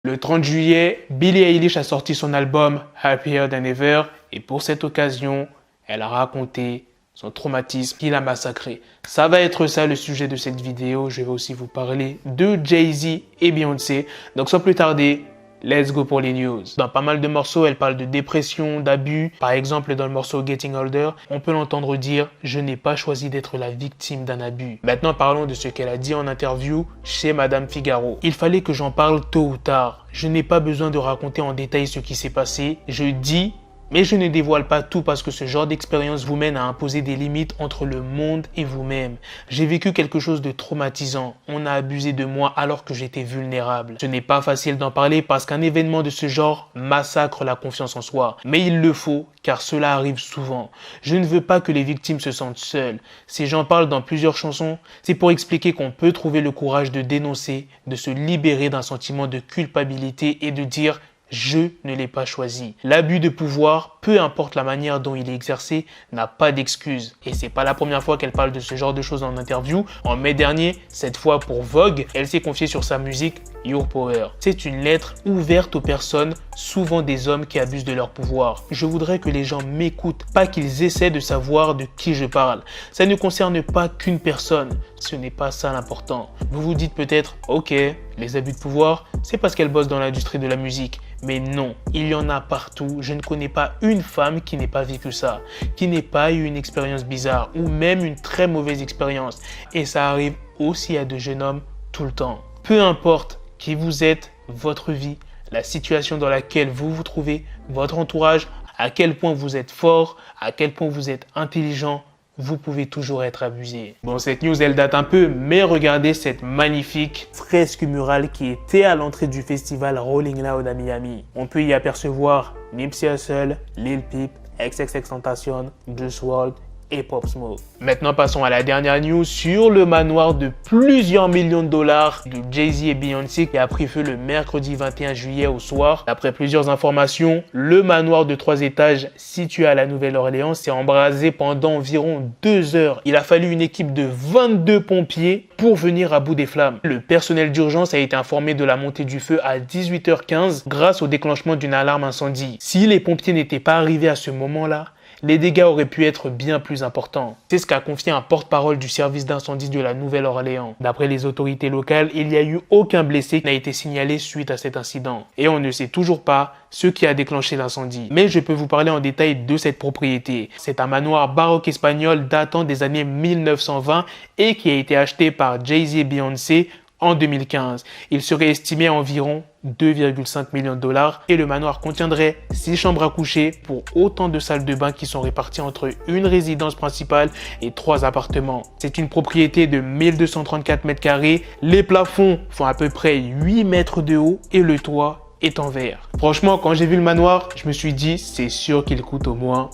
Le 30 juillet, Billie Eilish a sorti son album Happier Than Ever et pour cette occasion, elle a raconté son traumatisme qui l'a massacré. Ça va être ça le sujet de cette vidéo. Je vais aussi vous parler de Jay-Z et Beyoncé. Donc sans plus tarder, let's go pour les news. Dans pas mal de morceaux, elle parle de dépression, d'abus. Par exemple, dans le morceau Getting Older, on peut l'entendre dire « Je n'ai pas choisi d'être la victime d'un abus ». Maintenant, parlons de ce qu'elle a dit en interview chez Madame Figaro. « Il fallait que j'en parle tôt ou tard. Je n'ai pas besoin de raconter en détail ce qui s'est passé. Je dis... mais je ne dévoile pas tout parce que ce genre d'expérience vous mène à imposer des limites entre le monde et vous-même. J'ai vécu quelque chose de traumatisant. On a abusé de moi alors que j'étais vulnérable. Ce n'est pas facile d'en parler parce qu'un événement de ce genre massacre la confiance en soi. Mais il le faut car cela arrive souvent. Je ne veux pas que les victimes se sentent seules. Si j'en parle dans plusieurs chansons, c'est pour expliquer qu'on peut trouver le courage de dénoncer, de se libérer d'un sentiment de culpabilité et de dire « Je ne l'ai pas choisi ». L'abus de pouvoir, peu importe la manière dont il est exercé, n'a pas d'excuse. Et c'est pas la première fois qu'elle parle de ce genre de choses en interview. En mai dernier, cette fois pour Vogue, elle s'est confiée sur sa musique Your Power. C'est une lettre ouverte aux personnes, souvent des hommes qui abusent de leur pouvoir. Je voudrais que les gens m'écoutent, pas qu'ils essaient de savoir de qui je parle. Ça ne concerne pas qu'une personne. Ce n'est pas ça l'important. Vous vous dites peut-être, ok, les abus de pouvoir, c'est parce qu'elle bosse dans l'industrie de la musique. Mais non, il y en a partout. Je ne connais pas une femme qui n'ait pas vécu ça, qui n'ait pas eu une expérience bizarre ou même une très mauvaise expérience. Et ça arrive aussi à de jeunes hommes tout le temps. Peu importe qui vous êtes, votre vie, la situation dans laquelle vous vous trouvez, votre entourage, à quel point vous êtes fort, à quel point vous êtes intelligent, vous pouvez toujours être abusé. Bon, cette news, elle date un peu, mais regardez cette magnifique fresque murale qui était à l'entrée du festival Rolling Loud à Miami. On peut y apercevoir Nipsey Hussle, Lil Peep, XXXTentacion, Juice WRLD et Pop Smoke. Maintenant, passons à la dernière news sur le manoir de plusieurs millions de dollars de Jay-Z et Beyoncé qui a pris feu le mercredi 21 juillet au soir. D'après plusieurs informations, le manoir de 3 étages situé à la Nouvelle-Orléans s'est embrasé pendant environ 2 heures. Il a fallu une équipe de 22 pompiers pour venir à bout des flammes. Le personnel d'urgence a été informé de la montée du feu à 18h15 grâce au déclenchement d'une alarme incendie. Si les pompiers n'étaient pas arrivés à ce moment-là, les dégâts auraient pu être bien plus importants. C'est ce qu'a confié un porte-parole du service d'incendie de la Nouvelle-Orléans. D'après les autorités locales, il n'y a eu aucun blessé qui n'a été signalé suite à cet incident. Et on ne sait toujours pas ce qui a déclenché l'incendie. Mais je peux vous parler en détail de cette propriété. C'est un manoir baroque espagnol datant des années 1920 et qui a été acheté par Jay-Z et Beyoncé en 2015. Il serait estimé à environ 2,5 millions de dollars et le manoir contiendrait 6 chambres à coucher pour autant de salles de bain qui sont réparties entre une résidence principale et 3 appartements. C'est une propriété de 1234 mètres carrés. Les plafonds font à peu près 8 mètres de haut et le toit est en verre. Franchement, quand j'ai vu le manoir, je me suis dit, c'est sûr qu'il coûte au moins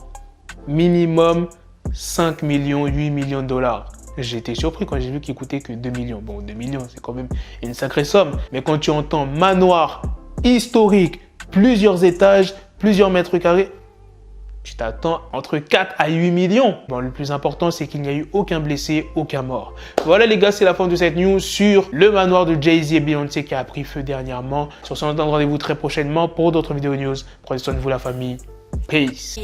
minimum 5 millions, 8 millions de dollars. J'étais surpris quand j'ai vu qu'il coûtait que 2 millions. Bon, 2 millions, c'est quand même une sacrée somme. Mais quand tu entends manoir historique, plusieurs étages, plusieurs mètres carrés, tu t'attends entre 4 à 8 millions. Bon, le plus important, c'est qu'il n'y a eu aucun blessé, aucun mort. Voilà les gars, c'est la fin de cette news sur le manoir de Jay-Z et Beyoncé qui a pris feu dernièrement. Sur ce, on se donne rendez-vous très prochainement pour d'autres vidéos news. Prenez soin de vous la famille. Peace.